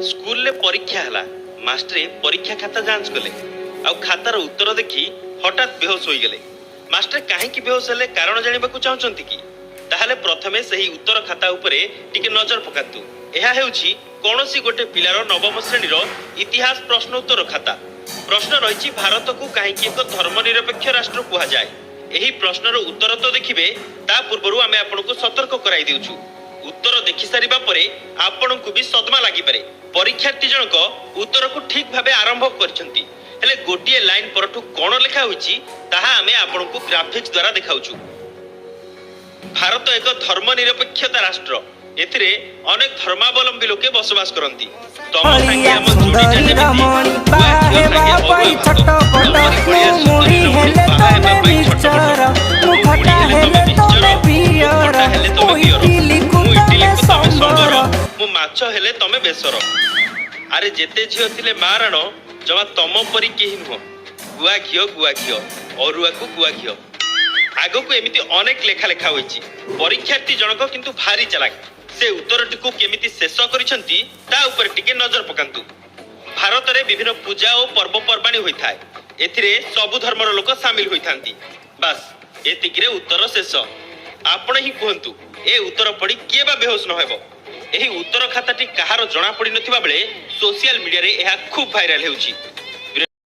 School ले परीक्षा हला मास्टरे परीक्षा खाता जांच कले आ खातार उत्तर देखि हठात बेहोश होई गेले। मास्टर काहेकि बेहोश हेले कारण जानिबाकू चाहुचंती कि ताहाले प्रथमे सही उत्तर खाता उपरे टिके नजर पकातु। एहा हेउछि कोनोसी गोटे पिलार नवम श्रेणीर इतिहास प्रश्न उत्तर खाता। प्रश्न रहिछि भारत को काहेकि एक धर्मनिरपेक्ष राष्ट्र कुहा जाय। एही प्रश्नर उत्तर तो देखिबे ता पूर्वरु आमे आपनको सतर्क कराई देउछु। उत्तर देखि सारिबा परे आपनको भी सदमा लागि पारे। परीक्षार्थी जनक उत्तर को ठीक भाबे आरंभ करछंती हेले गोटिए लाइन परठु कोन लेखा होईछि ताहा आमे आपनको ग्राफिक्स द्वारा देखाउछु। भारत एक धर्मनिरपेक्षता राष्ट्र। एथिरे अनेक धर्मावलंबी लोके बसवास करंती। तम संगे हम जोडी रमणी बाहे बापई छट पट मुड़ी हेले तमे पिक्चर मुखटा हेले तमे पियर इडली कुतमे संबर मु माछ हेले तमे बेसर। अरे जेते झियो थिले मारण जमा तम परी केही नुह। गुआ घियो अरुआ को गुआ घियो आगो को एमिति अनेक लेखा लेखा होईछि। परीक्षार्थी जनक किंतु भारी चालाक। से उत्तरटी को केमिति शेष करिसंती ता ऊपर टिके नजर पकांतु। भारत रे विभिन्न पूजा और पर्वपर्वाणी होइथाय। एथिरे सब धर्मर लोक शामिल होइथांती। बस एतिकिरे उत्तर शेष। आपण ही कहंतु ए उत्तर पड़ी किए बा बेहोश न हेबो। एही उत्तर खाताटी कहार जणा पड़ी नथिबा बेले सोशल मीडिया रे एहा खूब भाइराल हेउछि।